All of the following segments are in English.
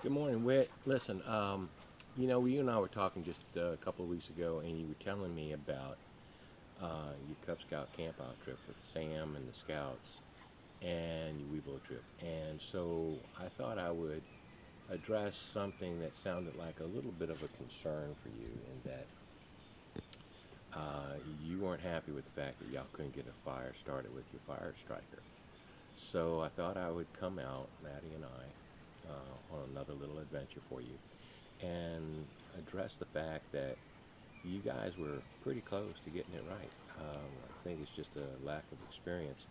Good morning, Whit. Listen, you and I were talking just a couple of weeks ago, and you were telling me about your Cub Scout campout trip with Sam and the Scouts and your Weebo trip. And so I thought I would address something that sounded like a little bit of a concern for you, in that you weren't happy with the fact that y'all couldn't get a fire started with your fire striker. So I thought I would come out, Maddie and I, on another little adventure for you and address the fact that you guys were pretty close to getting it right. I think it's just a lack of experience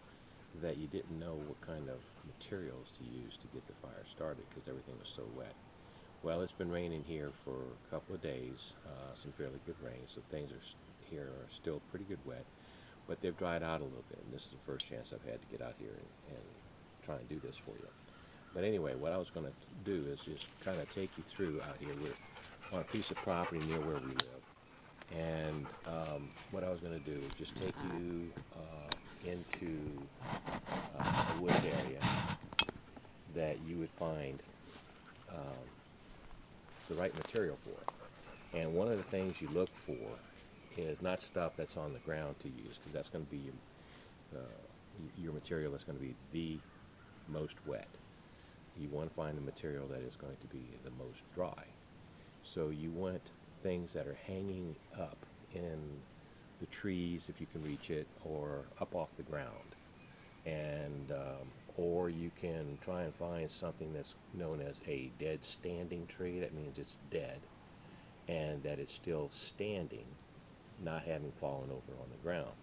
that you didn't know what kind of materials to use to get the fire started because everything was so wet. Well, it's been raining here for a couple of days, some fairly good rain, so things here are still pretty good wet, but they've dried out a little bit, and this is the first chance I've had to get out here and try and do this for you. But anyway, what I was going to do is just kind of take you through out here. We're on a piece of property near where we live. And what I was going to do is just take you into a wood area that you would find um, the right material for it. And one of the things you look for is not stuff that's on the ground to use, because that's going to be your material that's going to be the most wet. You want to find a material that is going to be the most dry. So you want things that are hanging up in the trees, if you can reach it, or up off the ground. And or you can try and find something that's known as a dead standing tree. That means it's dead and that it's still standing, not having fallen over on the ground.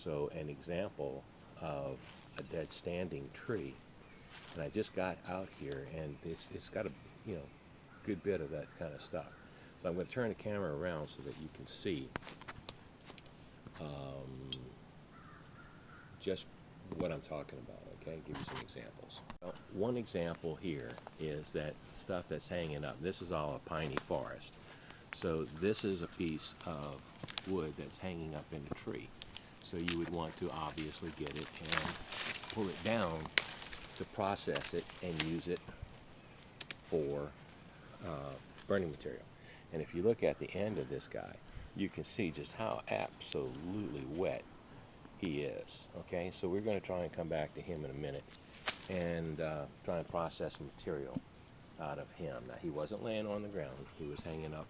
So an example of a dead standing tree, and I just got out here, and it's got a good bit of that kind of stuff. So I'm going to turn the camera around so that you can see just what I'm talking about. Okay, give you some examples. Well, one example here is that stuff that's hanging up. This is all a piney forest. So this is a piece of wood that's hanging up in a tree. So you would want to obviously get it and pull it down to process it and use it for burning material. And if you look at the end of this guy, you can see just how absolutely wet he is. Okay, so we're going to try and come back to him in a minute and try and process material out of him. Now, he wasn't laying on the ground. He was hanging up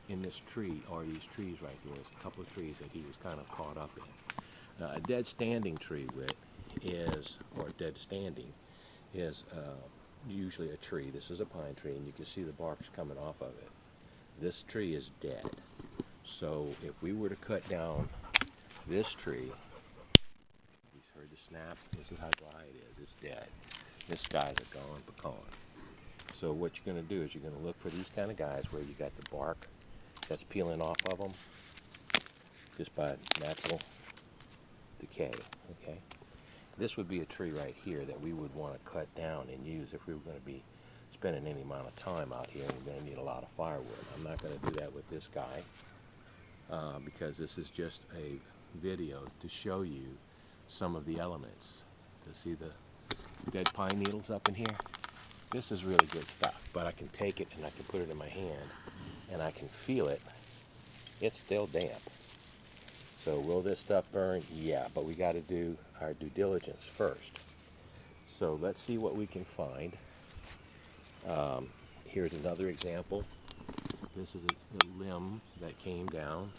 in this tree, or these trees right here. There's a couple of trees that he was kind of caught up in. A dead standing tree, Whit, is, or dead standing, is usually a tree. This is a pine tree, and you can see the bark's coming off of it. This tree is dead. So if we were to cut down this tree, you heard the snap. This is how dry it is. It's dead. This guy's a gone pecan. So what you're going to do is you're going to look for these kind of guys where you got the bark that's peeling off of them just by natural decay. Okay. This would be a tree right here that we would want to cut down and use if we were going to be spending any amount of time out here, and we're going to need a lot of firewood. I'm not going to do that with this guy because this is just a video to show you some of the elements. To see the dead pine needles up in here? This is really good stuff, but I can take it and I can put it in my hand and I can feel it. It's still damp. So will this stuff burn? Yeah, but we got to do our due diligence first. So let's see what we can find. Here's another example. This is a limb that came down,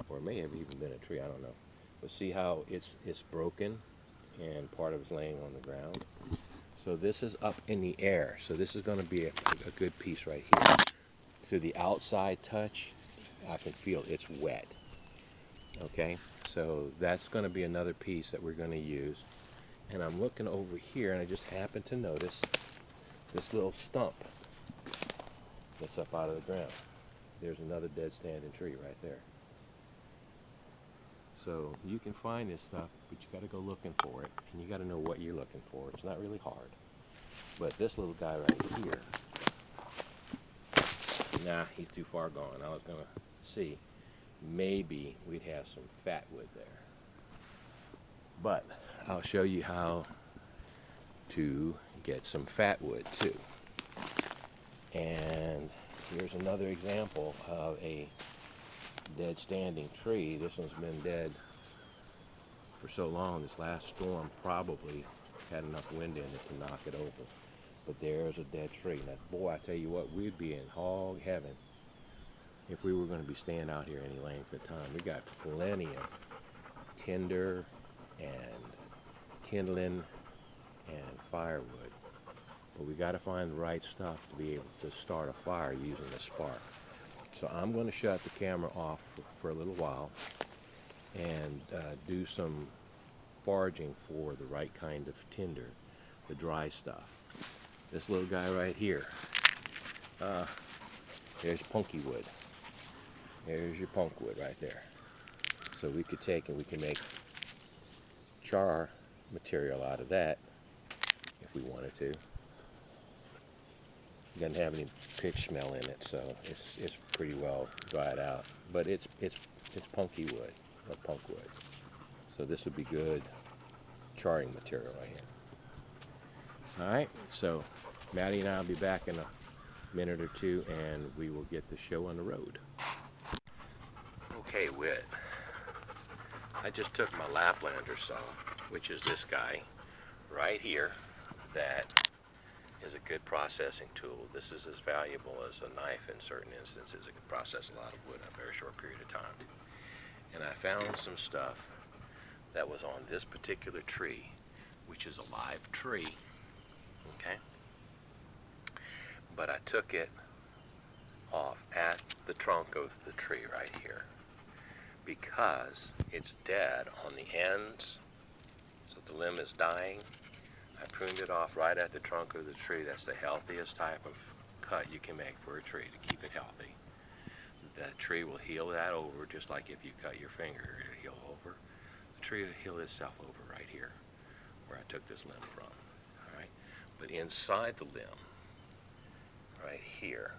or it may have even been a tree, I don't know. But see how it's broken and part of it's laying on the ground. So this is up in the air. So this is going to be a good piece right here. To the outside touch, I can feel it's wet. Okay, so that's going to be another piece that we're going to use. And I'm looking over here, and I just happened to notice this little stump that's up out of the ground. There's another dead standing tree right there. So you can find this stuff, but you got to go looking for it, and you got to know what you're looking for. It's not really hard. But this little guy right here, nah, he's too far gone. I was going to see, maybe we'd have some fat wood there. But I'll show you how to get some fat wood too. And here's another example of a dead standing tree. This one's been dead for so long. This last storm probably had enough wind in it to knock it over. But there's a dead tree. Now, boy, I tell you what, we'd be in hog heaven if we were going to be staying out here any length of time. We got plenty of tinder and kindling and firewood. But we got to find the right stuff to be able to start a fire using a spark. So I'm going to shut the camera off for a little while and do some foraging for the right kind of tinder, the dry stuff. This little guy right here, there's punky wood. There's your punk wood right there. So we could take and we can make char material out of that if we wanted to. It doesn't have any pitch smell in it, so it's pretty well dried out. But it's punky wood, or punk wood. So this would be good charring material right here. All right, so Maddie and I will be back in a minute or two, and we will get the show on the road. Okay, Whit. I just took my Laplander saw, which is this guy right here, that is a good processing tool. This is as valuable as a knife in certain instances. It can process a lot of wood in a very short period of time. And I found some stuff that was on this particular tree, which is a live tree, okay? But I took it off at the trunk of the tree right here because it's dead on the ends, so the limb is dying. I pruned it off right at the trunk of the tree. That's the healthiest type of cut you can make for a tree to keep it healthy. That tree will heal that over just like if you cut your finger, it'll heal over. The tree will heal itself over right here where I took this limb from. All right, but inside the limb, right here,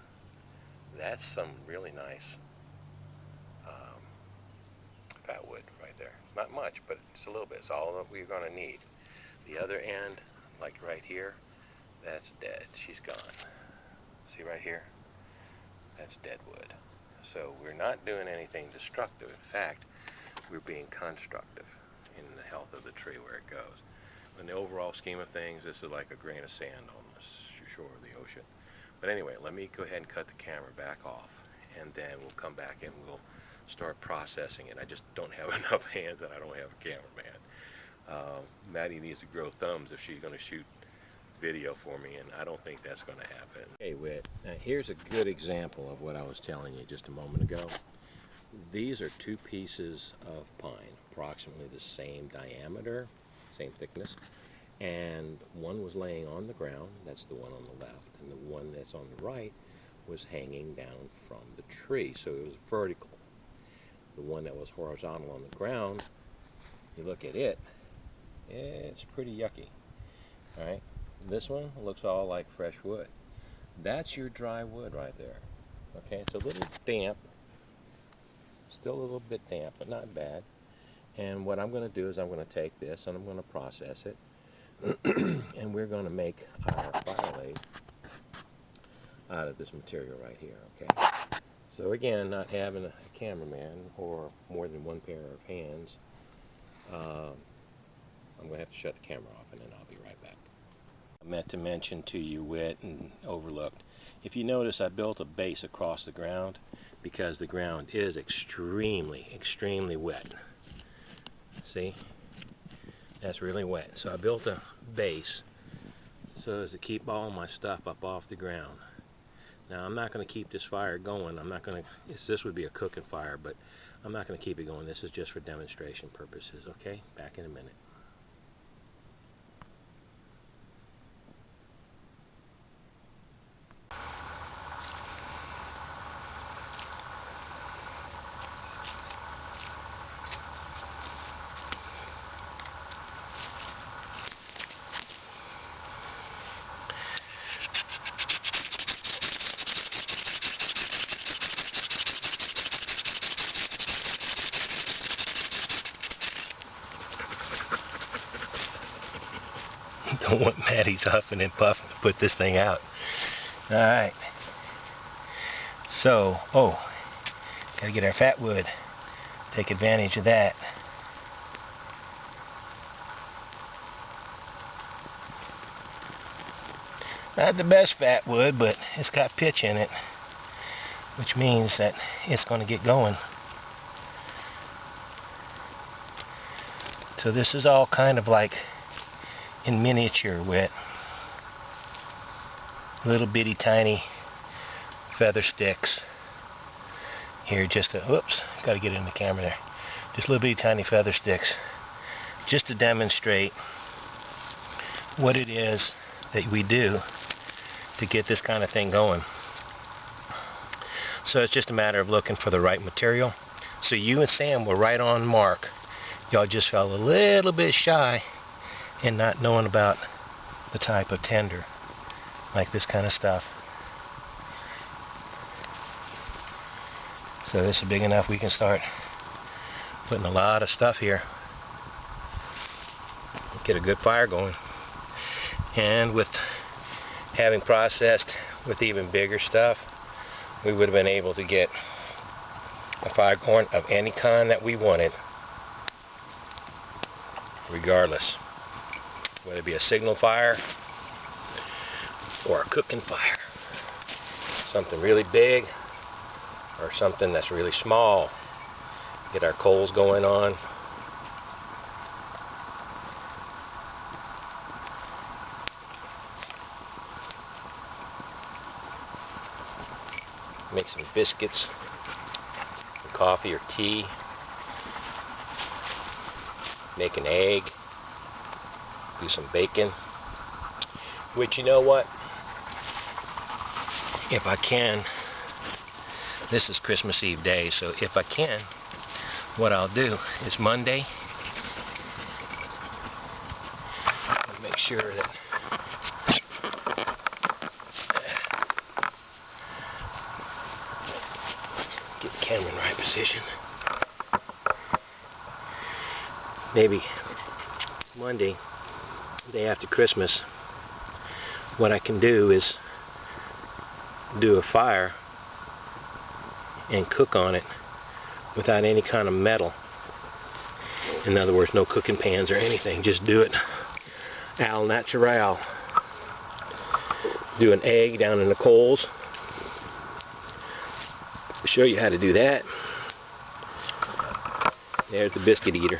that's some really nice fat wood right there. Not much, but it's a little bit. It's all that we're going to need. The other end, like right here, that's dead. She's gone. See right here? That's dead wood. So we're not doing anything destructive. In fact, we're being constructive in the health of the tree where it goes. In the overall scheme of things, this is like a grain of sand on the shore of the ocean. But anyway, let me go ahead and cut the camera back off, and then we'll come back and we'll start processing it. I just don't have enough hands, and I don't have a cameraman. Maddie needs to grow thumbs if she's going to shoot video for me, and I don't think that's going to happen. Hey, Whit, now here's a good example of what I was telling you just a moment ago. These are two pieces of pine, approximately the same diameter, same thickness, and one was laying on the ground, that's the one on the left, and the one that's on the right was hanging down from the tree, so it was vertical. The one that was horizontal on the ground, you look at it, it's pretty yucky. All right, this one looks all like fresh wood. That's your dry wood right there. Okay, it's a little damp, still a little bit damp, but not bad. And what I'm going to do is I'm going to take this and I'm going to process it, and we're going to make our firelay out of this material right here. Okay. So again, not having a cameraman or more than one pair of hands, I'm going to have to shut the camera off, and then I'll be right back. I meant to mention to you, Whit, and overlooked. If you notice, I built a base across the ground because the ground is extremely, extremely wet. See? That's really wet. So I built a base so as to keep all my stuff up off the ground. Now I'm not going to keep this fire going. I'm not going to, this would be a cooking fire, but I'm not going to keep it going. This is just for demonstration purposes, okay? Back in a minute. Don't want Maddie's huffing and puffing to put this thing out. Alright. So, gotta get our fat wood. Take advantage of that. Not the best fat wood, but it's got pitch in it, which means that it's going to get going. So this is all kind of like in miniature with little bitty tiny feather sticks. Here, just to, whoops, got to get in the camera there. Just little bitty tiny feather sticks, just to demonstrate what it is that we do to get this kind of thing going. So it's just a matter of looking for the right material. So you and Sam were right on mark. Y'all just fell a little bit shy in not knowing about the type of tender, like this kind of stuff. So this is big enough we can start putting a lot of stuff here. Get a good fire going. And with having processed with even bigger stuff, we would have been able to get a fire going of any kind that we wanted, regardless, whether it be a signal fire or a cooking fire, something really big or something that's really small. Get our coals going on. Make some biscuits, some coffee or tea, make an egg, do some bacon, which, you know what, if I can, this is Christmas Eve day, so if I can, what I'll do is Monday, I'll make sure that get the camera in the right position. Maybe Monday, the day after Christmas, what I can do is do a fire and cook on it without any kind of metal. In other words, no cooking pans or anything. Just do it al natural. Do an egg down in the coals. I'll show you how to do that. There's the biscuit eater.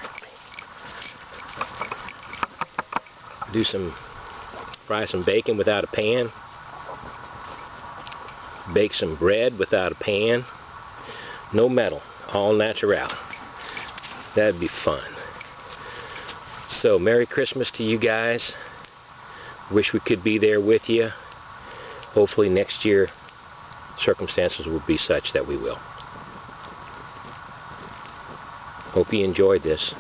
Fry some bacon without a pan. Bake some bread without a pan. No metal, all natural. That'd be fun. So Merry Christmas to you guys. Wish we could be there with you. Hopefully next year circumstances will be such that we will. Hope you enjoyed this.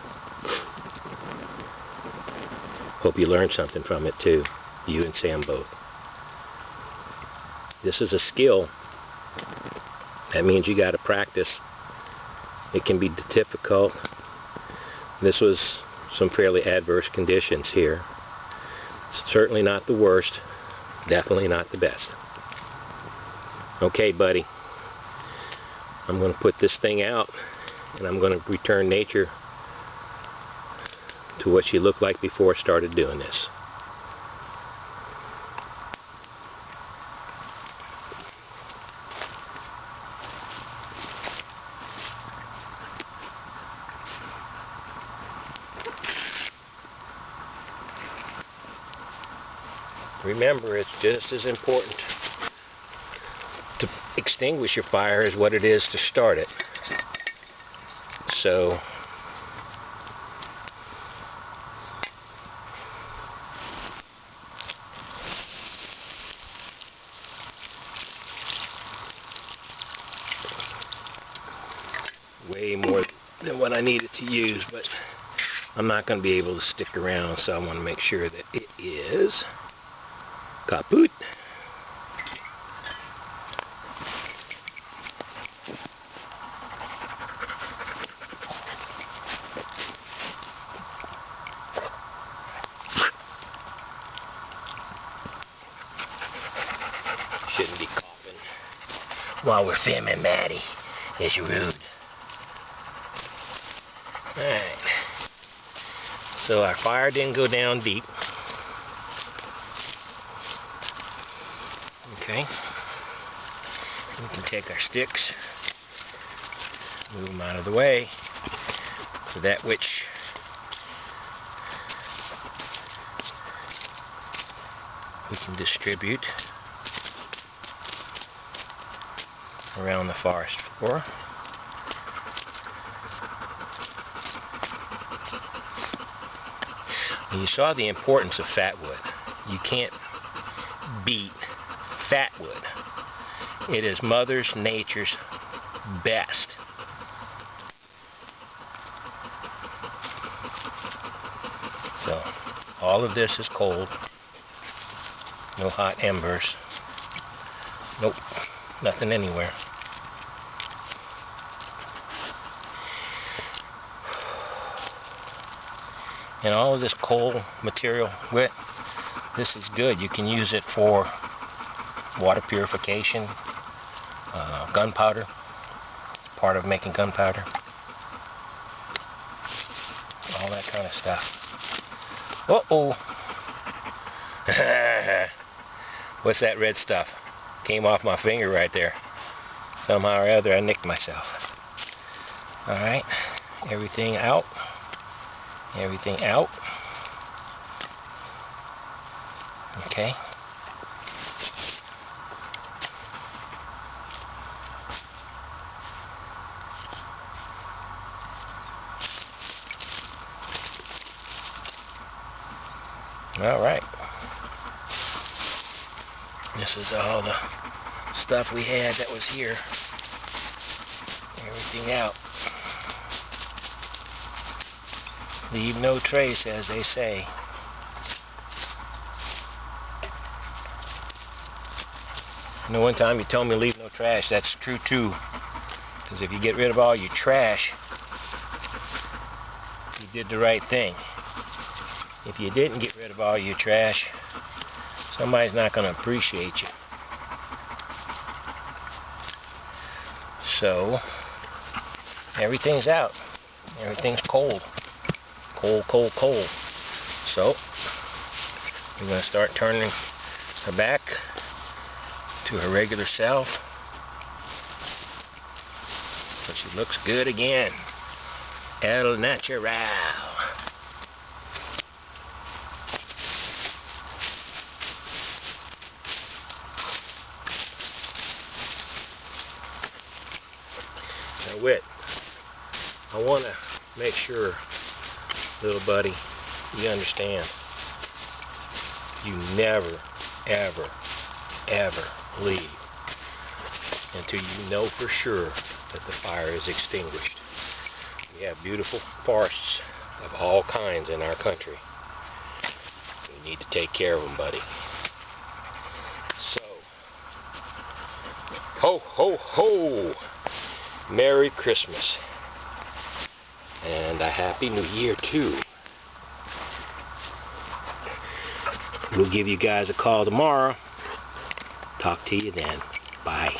Hope you learned something from it too, you and Sam both. This is a skill. That means you got to practice. It can be difficult. This was some fairly adverse conditions here. Certainly not the worst. Definitely not the best. Okay, buddy. I'm going to put this thing out, and I'm going to return nature to what she looked like before I started doing this. Remember, it's just as important to extinguish your fire as what it is to start it. So, way more than what I needed to use, but I'm not going to be able to stick around, so I want to make sure that it is kaput. Shouldn't be coughing while we're filming Maddi. Is you rude? Alright. So our fire didn't go down deep. Okay. We can take our sticks, move them out of the way, so that which we can distribute around the forest floor. And you saw the importance of fat wood. You can't beat fat wood. It is Mother Nature's best. So, all of this is cold. No hot embers. Nope, nothing anywhere. And all of this coal material, wet, this is good. You can use it for water purification, gunpowder, part of making gunpowder, all that kind of stuff. Uh-oh. What's that red stuff? Came off my finger right there. Somehow or other I nicked myself. Alright, everything out. Everything out. Okay. Alright. This is all the stuff we had that was here. Everything out. Leave no trace, as they say. You know, one time you told me to leave no trash. That's true too. Because if you get rid of all your trash, you did the right thing. If you didn't get rid of all your trash, somebody's not going to appreciate you. So, everything's out. Everything's cold. Cold, cold, cold. So, we're going to start turning her back to her regular self. So she looks good again. El natural. Now, Wit, I want to make sure, little buddy, you understand. You never, ever, ever leave until you know for sure that the fire is extinguished. We have beautiful forests of all kinds in our country. We need to take care of them, buddy. So, ho, ho, ho! Merry Christmas. And a Happy New Year, too. We'll give you guys a call tomorrow. Talk to you then. Bye.